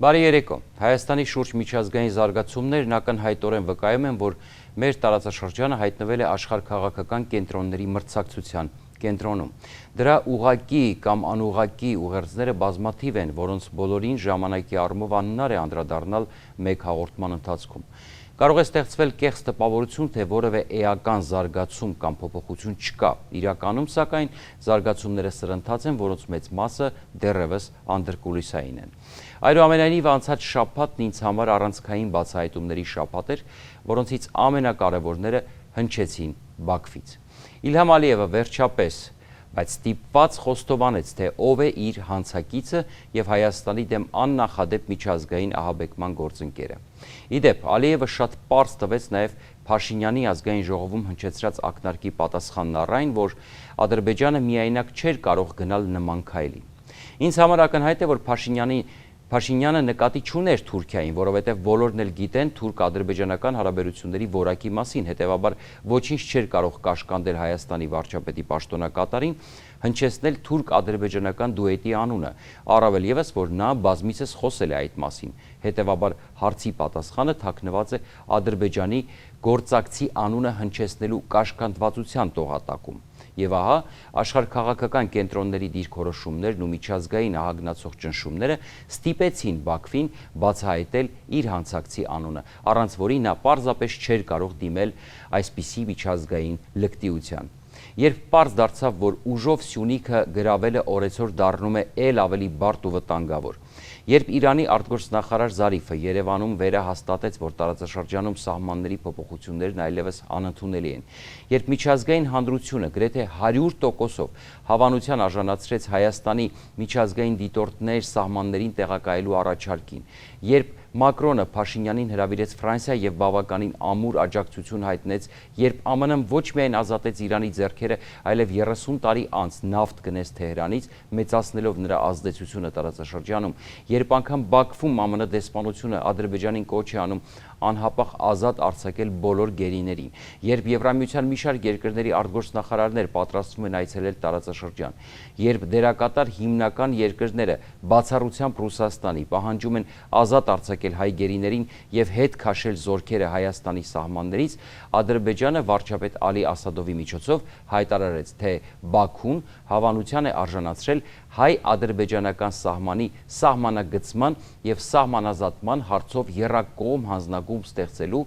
Բարի երեկո, Հայաստանի շուրջ միջազգային զարգացումներն ակնհայտորեն վկայում են, որ մեր տարածաշրջանը հայտնվել է աշխարհաքաղաքական կենտրոնների մրցակցության կենտրոնում։ Դրա ուղղակի կամ անուղղակի ուղերձները բազմաթիվ են, որոնց բոլորին ժամանակի առումով անհնար է անդրադառնալ մեկ հաղորդման ընթացքում։ Կարող է ստեղծվել կեղծ տպավորություն, թե որևէ էական զարգացում կամ փոփոխություն չկա։ Իրականում, սակայն, զարգացումները սրընթաց են, որոնց մեծ մասը դեռևս անդրկուլիսային են։ Այնուամենայնիվ, անցած շաբաթն ինձ համար առանցքային բացահայտումների շաբաթ էր, որոնցից ամենակարևորները հնչեցին Բաքվից։ Իլհամ Ալիևը վերջապես, բայց ստիպված խոստովանեց, թե ով է իր հանցակիցը և Հայաստանի դեմ աննախադեպ միջազգային ահաբեկման գործընկերը։ Իդեպ, Ալիևը շատ պարզ տվեց նաև Փաշինյանի ազգային ժողովում հնչեցրած ակնարկի պատասխանն առ այն, որ Ադրբեջանը միայնակ չէր կարող գնալ նման քայլի։ Ինձ համար ակնհայտ է, որ Փաշինյանը նկատի չուներ Թուրքիային, որովհետև բոլորն էլ գիտեն թուրք-ադրբեջանական հարաբերությունների որակի մասին, հետևաբար ոչինչ չէր կարող կաշկանդել Հայաստանի վարչապետի պաշտոնակատարին, հնչեցնել թուրք-ադրբեջանական դուետի անունը, առավել ևս, որ նա բազմիցս խոսել է այդ մասին, հետևաբար հարցի պատասխանը թաքնված է Ադրբեջանի գործակցի անունը հնչեցնելու կաշկանդվածության տողատակում։ Եվ ահա, աշխարհաքաղաքական կենտրոնների դիրքորոշումներն ու միջազգային ահագնացող ճնշումները ստիպեցին Բաքվին բացահայտել իր հանցակցի անունը, առանց որի նա պարզապես չէր կարող դիմել այսպիսի միջազգային լկտիության։ Երբ պարզ դարձավ, որ ուժով Սյունիքը գրավելը օրեցօր դառնում է էլ ավելի բարդ ու վտանգավոր, երբ Իրանի արտգործնախարար Զարիֆը Երևանում վերահաստատեց, որ տարածաշրջանում սահմանների փոփոխություններն այլևս անընդունելի են, երբ միջազգային հանրությունը գրեթե 100%-ով հավանության արժանացրեց Հայաստանի միջազգային դիտորդներ սահմաններին տեղակայելու առաջարկին, երբ Մակրոնը Փաշինյանին հրավիրեց Ֆրանսիա և բավականին ամուր աջակցություն հայտնեց, երբ ԱՄՆ-ն ոչ միայն ազատեց Իրանի ձեռքերը, այլև 30 տարի անց նավթ գնեց Թեհրանից, մեծացնելով նրա ազդեցությունը տարածաշրջանում, երբ անգամ Բաքվում ԱՄՆ դեսպանությունը Ադրբեջանին կոչ է անում անհապաղ ազատ արձակել բոլոր գերիներին, երբ Եվրամիության մի շարք երկրների արտգործնախարարներ պատրաստվում են այցելել տարածաշրջան, երբ դերակատար հիմնական երկրները բացառությամբ Ռուսաստանի պահանջում են ազատ արձակել հայ գերիներին և հետ քաշել զորքերը Հայաստանի սահմաններից, Ադրբեջանը վարչապետ Ալի Ասադովի միջոցով հայտարարեց, թե Բաքուն հավանության է արժանացրել հայ-ադրբեջանական սահմանի սահմանագծման և սահմանազատման հարցով եռակողմ հանձնագում ստեղծելու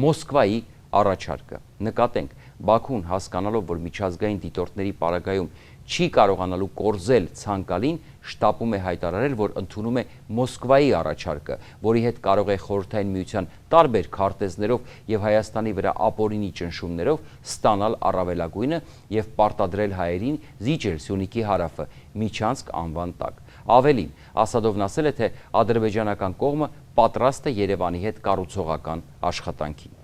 Մոսկվայի առաջարկը։ Նկատենք, Բաքուն հասկանալով, որ միջազգային դիտորդների պարագայում չի կարողանալու կորզել ցանկալին, շտապում է հայտարարել, որ ընդունում է Մոսկվայի առաջարկը, որի հետ կարող է Խորհրդային Միության տարբեր քարտեզներով և Հայաստանի վրա ապօրինի ճնշումներով ստանալ առավելագույնը և պարտադրել հայերին զիջել Սյունիքի հարավը Միջանցք անվան տակ։ Ավելին, Ասադովն ասել է, թե ադրբեջանական կողմը պատրաստ է Երևանի հետ կառուցողական աշխատանքին։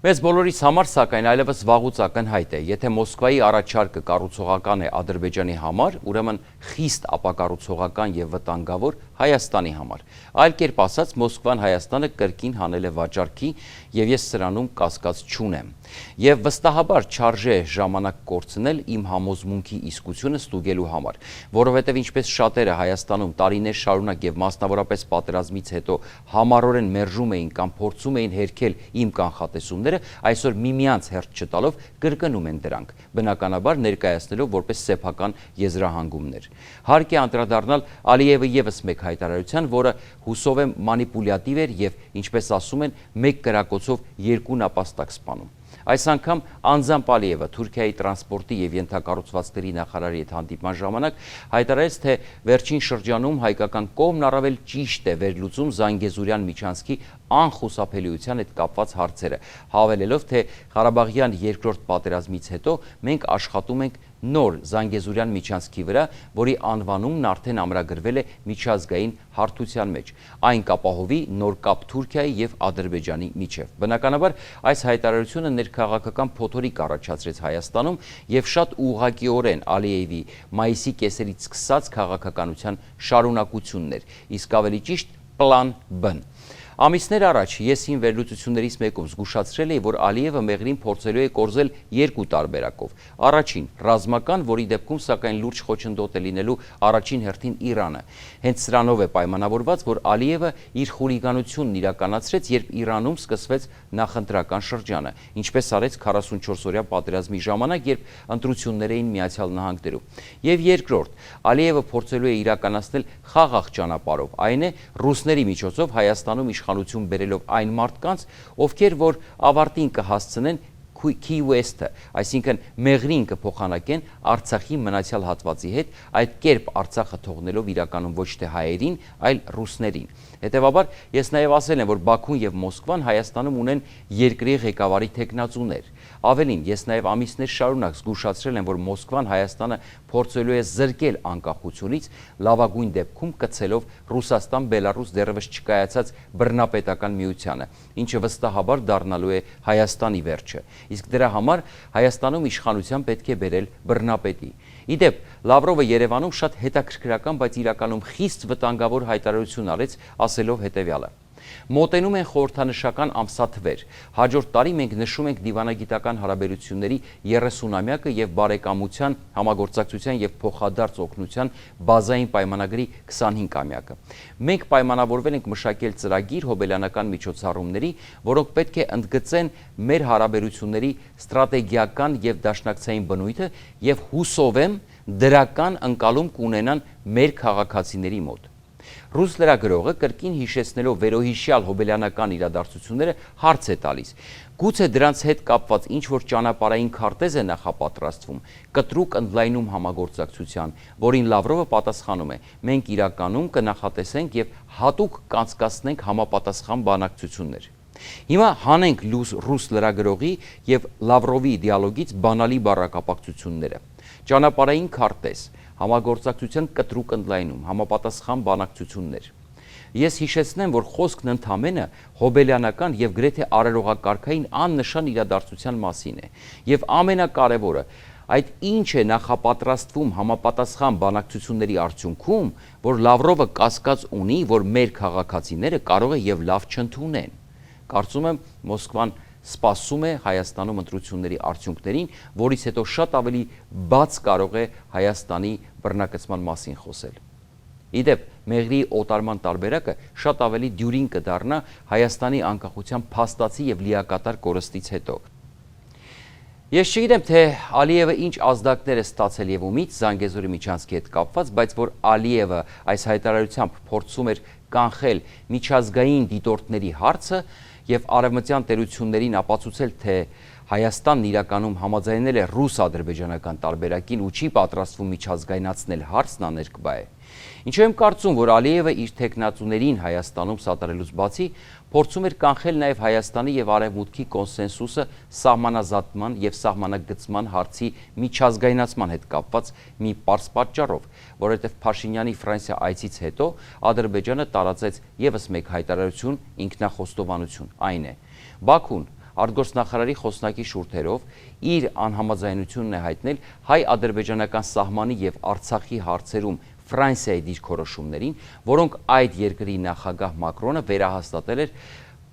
Մեզ բոլորիս համար, սակայն, այլևս վաղուց ակնհայտ է, եթե Մոսկվայի առաջարկը կառուցողական է Ադրբեջանի համար, ուրեմն խիստ ապակառուցողական և վտանգավոր Հայաստանի համար։ Այլ կերպ ասած, Մոսկվան Հայաստանը կրկին հանել է վաճառքի և ես սրանում կասկած չունեմ։ Եվ վստահաբար չարժե ժամանակ կորցնել իմ համոզմունքի իսկությունը ստուգելու համար, որովհետև ինչպես շատերը Հայաստանում տարիներ շարունակ և մասնավորապես պատերազմից հետո համառորեն մերժում էին կամ փորձում էին հերքել իմ կանխատեսումները, այսօր միմյանց հերթ չտալով կրկնում են դրանք, բնականաբար ներկայացնելով որպես սեփական եզրահանգումներ։ Հարկ է անդրադառնալ Ալիևի ևս մեկ հայտարարության, որը հուսով եմ մանիպուլյատիվ էր և, ինչպես ասում են, մեկ կրակոցով երկու նապաստակ սպանում։ Այս անգամ անձամբ Ալիևը Թուրքիայի տրանսպորտի և ենթակառուցվածքների նախարարի հետ հանդիպման ժամանակ հայտարարեց, թե վերջին շրջանում հայկական կողմն առավել ճիշտ է վերլուծում Զանգեզուրյան միջանցքի անխուսափելիության հետ կապված հարցերը, հավելելով, թե Ղարաբաղյան երկրորդ պատերազմից հետո մենք աշխատում ենք նոր Զանգեզուրյան միջանցքի վրա, որի անվանումն արդեն ամրագրվել է միջազգային հարթության մեջ։ Այն կապահովի նոր կապ Թուրքիայի և Ադրբեջանի միջև։ Բնականաբար, այս հայտարարությունը ներքաղաքական փոթորիկ առաջացրեց Հայաստանում և շատ ուղղակիորեն Ալիևի մայիսի կեսերից սկսած քաղաքականության շարունակությունն էր, իսկ ավելի ճիշտ պլան B-ն։ Ամիսներ առաջ ես իմ վերլուծություններից մեկում զգուշացրել էի, որ Ալիևը Մեղրին փորձելու է կորզել երկու տարբերակով։ Առաջին՝ ռազմական, որի դեպքում սակայն լուրջ խոչընդոտ է լինելու առաջին հերթին Իրանը։ Հենց սրանով է պայմանավորված, որ Ալիևը իր խուլիգանությունն իրականացրեց, երբ Իրանում սկսվեց նախընտրական շրջանը, ինչպես արեց 44-օրյա պատերազմի ժամանակ, երբ ընտրություններ էին Միացյալ Նահանգներում։ Եվ երկրորդ, Ալիևը փորձելու է իրականացնել խաղաղ ճանապարհով, այն է ռուսների միջոցով Հայաստանում իշխանություն բերելով այն մարդկանց, ովքեր որ ավարտին կհասցնեն Key West-ը, այսինքն Մեղրին կփոխանակեն Արցախի մնացյալ հատվածի հետ, այդ կերպ Արցախը թողնելով իրականում ոչ թե հայերին, այլ ռուսներին։ Հետևաբար ես նաև ասել եմ, որ Բաքուն եւ Մոսկվան Հայաստանում ունեն երկրի ղեկավարի թեկնածուներ։ Ավելին, ես նաև ամիսներ շարունակ զգուշացրել եմ, որ Մոսկվան Հայաստանը փորձելու է զրկել անկախությունից, լավագույն դեպքում կցելով Ռուսաստան-Բելարուս դեռևս չկայացած բռնապետական միությանը, ինչը վստահաբար դառնալու է Հայաստանի վերջը։ Իսկ դրա համար Հայաստանում իշխանության պետք է բերել բռնապետի։ Իդեպ, Լավրովը Երևանում շատ հետաքրքրական, բայց իրականում խիստ վտանգավոր հայտարարություն արեց, ասելով հետևյալը. Մոտենում են խորհրդանշական ամսաթվեր։ Հաջորդ տարի մենք նշում ենք դիվանագիտական հարաբերությունների 30-ամյակը եւ բարեկամության, համագործակցության եւ փոխադարձ օգնության բազային պայմանագրի 25-ամյակը։ Մենք պայմանավորվել ենք մշակել ծրագիր հոբելյանական միջոցառումների, որոնք պետք է ընդգծեն մեր հարաբերությունների ստրատեգիական եւ դաշնակցային բնույթը եւ հուսով եմ դրական ընկալում կունենան մեր քաղաքացիների մոտ։ Ռուս լրագրողը կրկին հիշեցնելով վերոհիշյալ հոբելյանական իրադարձությունները հարց է տալիս. գուցե դրանց հետ կապված ինչ-որ ճանապարհային քարտեզ է նախապատրաստվում, կտրուկ ընդլայնում համագործակցության, որին Լավրովը պատասխանում է. մենք իրականում կնախատեսենք եւ հատուկ կանցկացնենք համապատասխան բանակցություններ։ Հիմա հանենք ռուս լրագրողի եւ Լավրովի դիալոգից բանալի բառակապակցությունները։ Ճանապարհային քարտեզ, համագործակցության կտրուկ ընդլայնում, համապատասխան բանակցություններ։ Ես հիշեցնեմ, որ խոսքն ընդամենը հոբելյանական եւ գրեթե արարողակարգային աննշան իրադարձության մասին է։ Եվ ամենակարևորը, այդ ինչ է նախապատրաստվում համապատասխան բանակցությունների արդյունքում, որ Լավրովը կասկած ունի, որ մեր քաղաքացիները կարող է եւ լավ չընդունեն։ Կարծում եմ Մոսկվան սպասում է Հայաստանում ընտրությունների արդյունքներին, որից հետո շատ ավելի բաց կարող է Հայաստանի բռնակցման մասին խոսել։ Իդեպ, Մեղրի օտարման տարբերակը շատ ավելի դյուրին կդառնա Հայաստանի անկախության փաստացի եւ լիակատար կորստից հետո։ Ես չգիտեմ, թե Ալիևը ինչ ազդակներ է ստացել եւ ումից Զանգեզուրի միջանցքի հետ կապված, բայց որ Ալիևը այս հայտարարությամբ փորձում էր կանխել միջազգային դիտորդների հարցը եւ արևմտյան տերություններին ապացուցել, թե Հայաստանն իրականում համաձայնել է ռուս-ադրբեջանական տարբերակին ու չի պատրաստվում միջազգայնացնել հարցն աներկբա է։ Ինչու եմ կարծում, որ Ալիևը իր թեկնածուներին Հայաստանում սատարելուց բացի փորձում էր կանխել նաև Հայաստանի եւ Արևմուտքի կոնսենսուսը սահմանազատման եւ սահմանագծման հարցի միջազգայնացման հետ կապված մի պարզ պատճառով, որովհետեւ Փաշինյանի Ֆրանսիա այցից հետո Ադրբեջանը տարածեց եւս մեկ հայտարարություն ինքնախոստովանություն, այն է. Բաքուն արտգործնախարարի խոսնակի շուրթերով իր անհամաձայնությունն է հայտնել հայ-ադրբեջանական սահմանի եւ Արցախի հարցերում Ֆրանսիայի դիրքորոշումներին, որոնք այդ երկրի նախագահ Մակրոնը վերահաստատել էր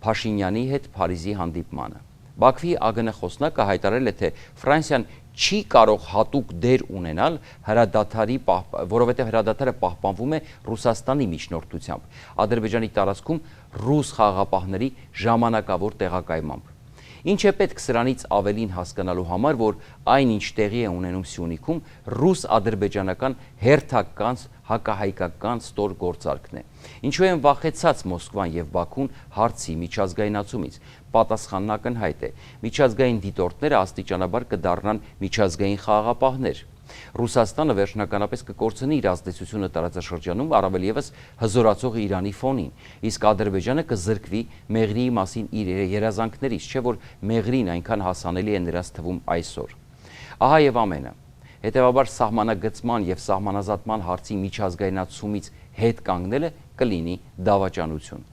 Փաշինյանի հետ Փարիզի հանդիպմանը։ Բաքվի ԱԳՆ խոսնակը հայտարարել է, թե Ֆրանսիան չի կարող հատուկ դեր ունենալ հրադադարի, որովհետև հրադադարը պահպանվում է Ռուսաստանի միջնորդությամբ, Ադրբեջանի տարածքում ռուս խաղաղապահների ժամանակավոր տեղակայմամբ։ Ինչ է պետք սրանից ավելին հասկանալու համար, որ այնինչ տեղի է ունենում Սյունիքում ռուս-ադրբեջանական հերթական հակահայկական ստոր գործարքն է։ Ինչու են վախեցած Մոսկվան եւ Բաքուն հարցի միջազգայնացումից։ Պատասխանն ակնհայտ է։ Միջազգային դիտորդները աստիճանաբար կդառնան միջազգային խաղաղապահներ։ Ռուսաստանը վերջնականապես կկորցնի իր ազդեցությունը տարածաշրջանում, առավել եւս հզորացող Իրանի ֆոնին, իսկ Ադրբեջանը կզրկվի Մեղրիի մասին իր երազանքներից, չէ՞ որ Մեղրին այնքան հասանելի է նրանց թվում այսօր։ Ահա եւ ամենը։ Հետևաբար սահմանագծման եւ սահմանազատման հարցի միջազգայնացումից հետ կանգնելը կլինի դավաճանություն։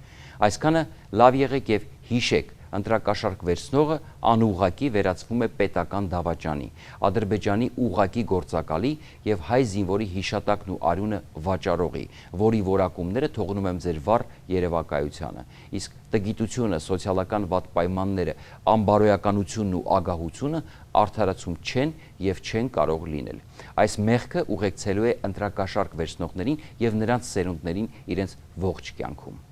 Այսքանը լավ եղեք եւ հիշեք, ընտրակաշառք վերցնողը անուղղակի վերածվում է պետական դավաճանի, Ադրբեջանի ուղղակի գործակալի եւ հայ զինվորի հիշատակն ու արյունը վաճառողի, որի որակումները թողնում եմ ձեր վառ երևակայությանը։ Իսկ տգիտությունը, սոցիալական վատ պայմանները, անբարոյականությունն ու ագահությունը արդարացում չեն եւ չեն կարող լինել։ Այս մեղքը ուղեկցելու է ընտրակաշառք վերցնողներին եւ նրանց սերունդներին իրենց ողջ կյանքում։